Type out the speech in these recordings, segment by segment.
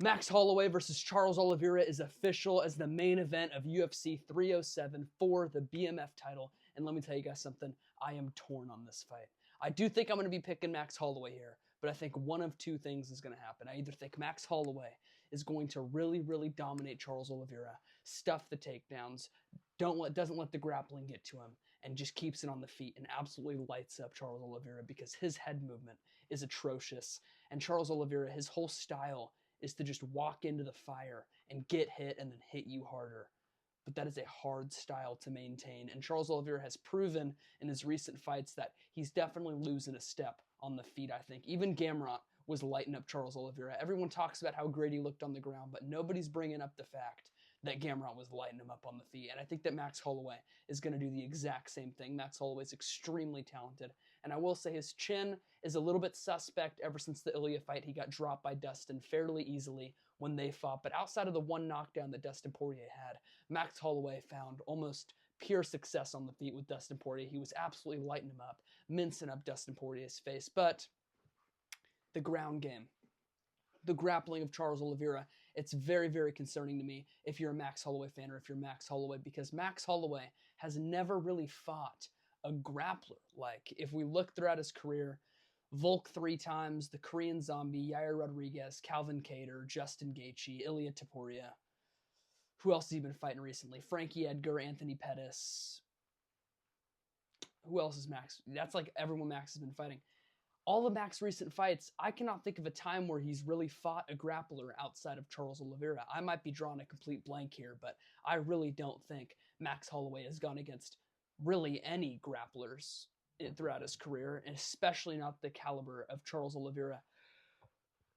Max Holloway versus Charles Oliveira is official as the main event of UFC 307 for the BMF title. And let me tell you guys something, I am torn on this fight. I do think I'm going to be picking Max Holloway here, but I think one of two things is going to happen. I either think Max Holloway is going to really dominate Charles Oliveira, stuff the takedowns, doesn't let the grappling get to him, and just keeps it on the feet and absolutely lights up Charles Oliveira because his head movement is atrocious. And Charles Oliveira, his whole style is to just walk into the fire and get hit and then hit you harder. But that is a hard style to maintain. And Charles Oliveira has proven in his recent fights that he's definitely losing a step on the feet, I think. Even Gamrot was lighting up Charles Oliveira. Everyone talks about how great he looked on the ground, but nobody's bringing up the fact that Gamrot was lighting him up on the feet. And I think that Max Holloway is going to do the exact same thing. Max Holloway is extremely talented. And I will say his chin is a little bit suspect ever since the Ilya fight. He got dropped by Dustin fairly easily when they fought. But outside of the one knockdown that Dustin Poirier had, Max Holloway found almost pure success on the feet with Dustin Poirier. He was absolutely lighting him up, mincing up Dustin Poirier's face. But the ground game, the grappling of Charles Oliveira, it's very concerning to me if you're a Max Holloway fan or if you're Max Holloway, because Max Holloway has never really fought a grappler. Like, if we look throughout his career, Volk 3 times, the Korean Zombie, Yair Rodriguez, Calvin Kattar, Justin Gaethje, Ilia Topuria. Who else has he been fighting recently? Frankie Edgar, Anthony Pettis. Who else is Max? That's like everyone Max has been fighting. All of Max's recent fights, I cannot think of a time where he's really fought a grappler outside of Charles Oliveira. I might be drawing a complete blank here, but I really don't think Max Holloway has gone against really any grapplers throughout his career, and especially not the caliber of Charles Oliveira.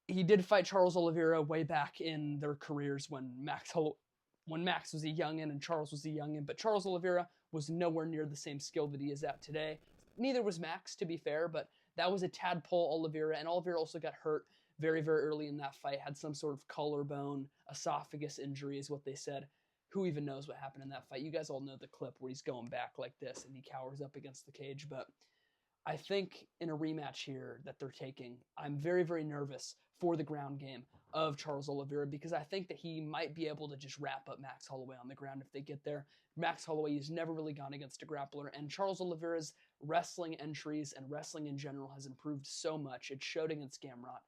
He did fight Charles Oliveira way back in their careers when Max was a youngin and Charles was a youngin, but Charles Oliveira was nowhere near the same skill that he is at today. Neither was Max, to be fair, but that was a tadpole Oliveira, and Oliveira also got hurt very early in that fight, had some sort of collarbone, esophagus injury is what they said. Who even knows what happened in that fight? You guys all know the clip where he's going back like this and he cowers up against the cage, but I think in a rematch here that they're taking, I'm very nervous for the ground game of Charles Oliveira because I think that he might be able to just wrap up Max Holloway on the ground if they get there. Max Holloway has never really gone against a grappler, and Charles Oliveira's wrestling entries and wrestling in general has improved so much. It showed against Gamrot.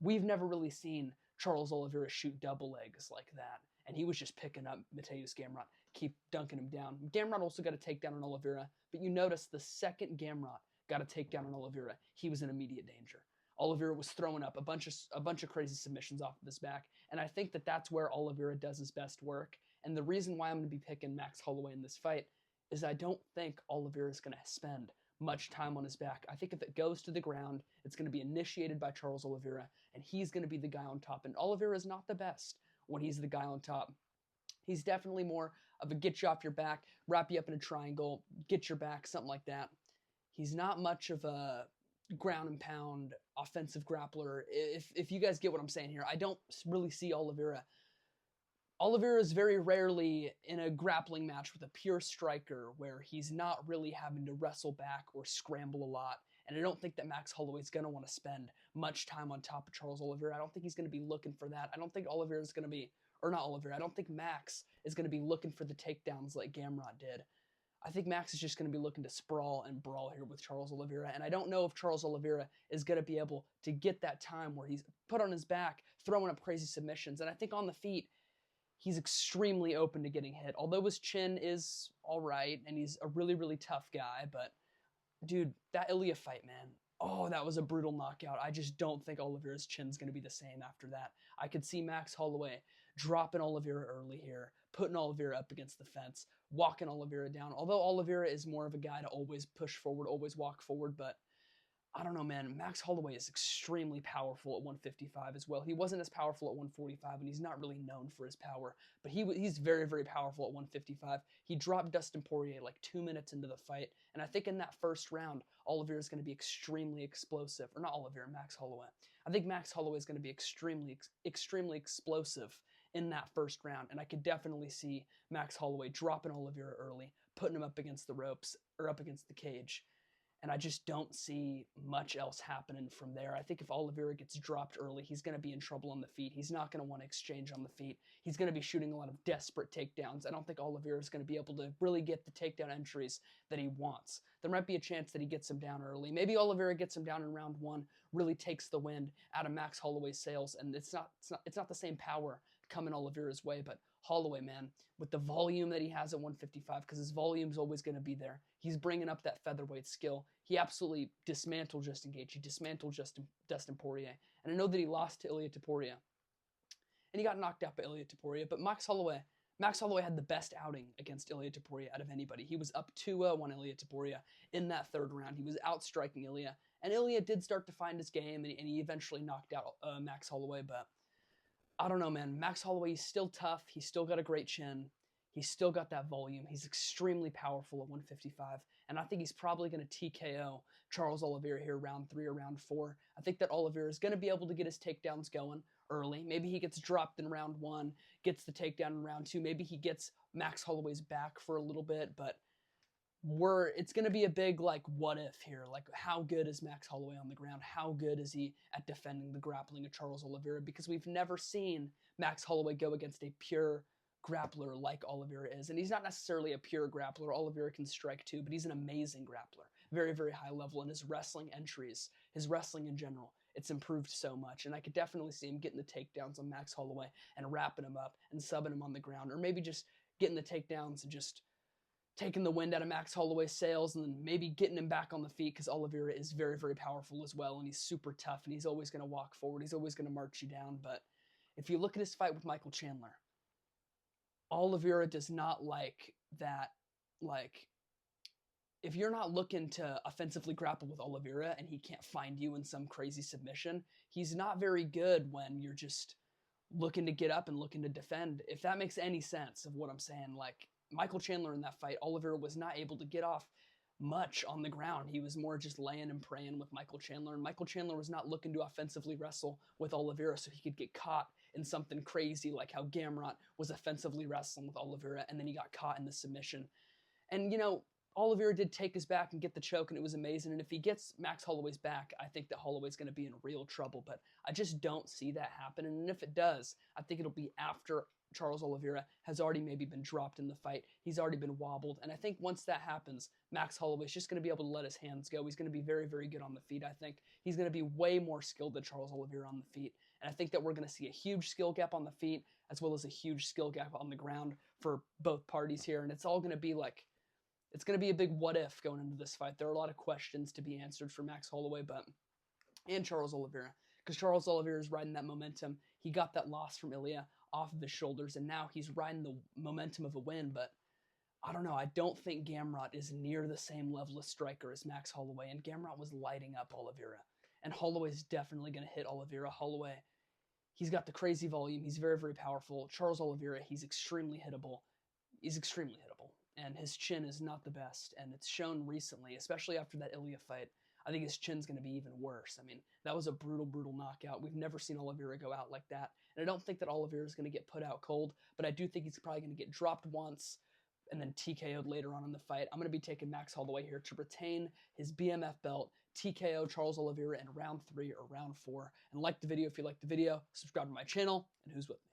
We've never really seen Charles Oliveira shoot double legs like that, and he was just picking up Mateusz Gamrot, keep dunking him down. Gamrot also got a takedown on Oliveira, but you notice the second Gamrot got a takedown on Oliveira, he was in immediate danger. Oliveira was throwing up a bunch of crazy submissions off of his back, and I think that that's where Oliveira does his best work. And the reason why I'm going to be picking Max Holloway in this fight is I don't think Oliveira is going to spend much time on his back. I think if it goes to the ground, it's going to be initiated by Charles Oliveira, and he's going to be the guy on top. And Oliveira is not the best when he's the guy on top. He's definitely more of a get you off your back, wrap you up in a triangle, get your back, something like that. He's not much of a ground and pound offensive grappler. If you guys get what I'm saying here, I don't really see Oliveira. Oliveira is very rarely in a grappling match with a pure striker where he's not really having to wrestle back or scramble a lot. And I don't think that Max Holloway is going to want to spend much time on top of Charles Oliveira. I don't think he's going to be looking for that. I don't think Oliveira is going to be, or not Oliveira, I don't think Max is going to be looking for the takedowns like Gamrot did. I think Max is just going to be looking to sprawl and brawl here with Charles Oliveira, and I don't know if Charles Oliveira is going to be able to get that time where he's put on his back, throwing up crazy submissions, and I think on the feet, he's extremely open to getting hit, although his chin is all right, and he's a really tough guy, but dude, that Ilia fight, man, oh, that was a brutal knockout. I just don't think Oliveira's chin's going to be the same after that. I could see Max Holloway dropping Oliveira early here, putting Oliveira up against the fence, walking Oliveira down. Although Oliveira is more of a guy to always push forward, always walk forward, but I don't know, man. Max Holloway is extremely powerful at 155 as well. He wasn't as powerful at 145, and he's not really known for his power, but he's very powerful at 155. He dropped Dustin Poirier like 2 minutes into the fight, and I think in that first round, Oliveira is going to be extremely explosive. Or not Oliveira, Max Holloway. I think Max Holloway is going to be extremely explosive in that first round, and I could definitely see Max Holloway dropping Oliveira early, putting him up against the ropes, or up against the cage, And I just don't see much else happening from there. I think if Olivera gets dropped early, he's going to be in trouble on the feet. He's not going to want to exchange on the feet. He's going to be shooting a lot of desperate takedowns. I don't think Olivera is going to be able to really get the takedown entries that he wants. There might be a chance that he gets him down early. Maybe Olivera gets him down in round 1, really takes the wind out of Max Holloway's sails, and it's not the same power coming Olivera's way, but Holloway, man, with the volume that he has at 155, because his volume's always going to be there. He's bringing up that featherweight skill. He absolutely dismantled Justin Gaethje. He dismantled Dustin Poirier. And I know that he lost to Ilia Topuria, and he got knocked out by Ilia Topuria, but Max Holloway had the best outing against Ilia Topuria out of anybody. He was up 2-0 on Ilia Topuria in that third round. He was outstriking Ilia, and Ilia did start to find his game, and he eventually knocked out Max Holloway, but I don't know, man. Max Holloway, he's still tough. He's still got a great chin. He's still got that volume. He's extremely powerful at 155. And I think he's probably going to TKO Charles Oliveira here round 3 or round 4. I think that Oliveira is going to be able to get his takedowns going early. Maybe he gets dropped in round 1, gets the takedown in round 2. Maybe he gets Max Holloway's back for a little bit, but it's going to be a big, like, what if here. Like, how good is Max Holloway on the ground? How good is he at defending the grappling of Charles Oliveira? Because we've never seen Max Holloway go against a pure grappler like Oliveira is. And he's not necessarily a pure grappler. Oliveira can strike too, but he's an amazing grappler. Very, very high level. And his wrestling entries, his wrestling in general, it's improved so much. And I could definitely see him getting the takedowns on Max Holloway and wrapping him up and subbing him on the ground. Or maybe just getting the takedowns and just taking the wind out of Max Holloway's sails and then maybe getting him back on the feet, because Oliveira is very, very powerful as well, and he's super tough, and he's always going to walk forward. He's always going to march you down. But if you look at his fight with Michael Chandler, Oliveira does not like that. Like, if you're not looking to offensively grapple with Oliveira and he can't find you in some crazy submission, he's not very good when you're just looking to get up and looking to defend, if that makes any sense of what I'm saying. Like, Michael Chandler in that fight, Oliveira was not able to get off much on the ground. He was more just laying and praying with Michael Chandler, and Michael Chandler was not looking to offensively wrestle with Oliveira so he could get caught in something crazy like how Gamrot was offensively wrestling with Oliveira, and then he got caught in the submission. And, you know, Oliveira did take his back and get the choke, and it was amazing. And if he gets Max Holloway's back, I think that Holloway's going to be in real trouble. But I just don't see that happening. And if it does, I think it'll be after Charles Oliveira has already maybe been dropped in the fight. He's already been wobbled. And I think once that happens, Max Holloway's just going to be able to let his hands go. He's going to be very, very good on the feet, I think. He's going to be way more skilled than Charles Oliveira on the feet. And I think that we're going to see a huge skill gap on the feet as well as a huge skill gap on the ground for both parties here. And it's all going to be like, it's going to be a big what if going into this fight. There are a lot of questions to be answered for Max Holloway and Charles Oliveira, because Charles Oliveira is riding that momentum. He got that loss from Ilia off of his shoulders, and now he's riding the momentum of a win. But I don't know. I don't think Gamrot is near the same level of striker as Max Holloway, and Gamrot was lighting up Oliveira. And Holloway's definitely going to hit Oliveira. Holloway, he's got the crazy volume. He's very, very powerful. Charles Oliveira, he's extremely hittable. He's extremely hittable. And his chin is not the best, and it's shown recently, especially after that Ilia fight. I think his chin's going to be even worse. I mean, that was a brutal, brutal knockout. We've never seen Oliveira go out like that. And I don't think that Oliveira is going to get put out cold, but I do think he's probably going to get dropped once and then TKO'd later on in the fight. I'm going to be taking Max Holloway here to retain his BMF belt, TKO Charles Oliveira in round 3 or round 4. And like the video if you liked the video, subscribe to my channel, and who's with me?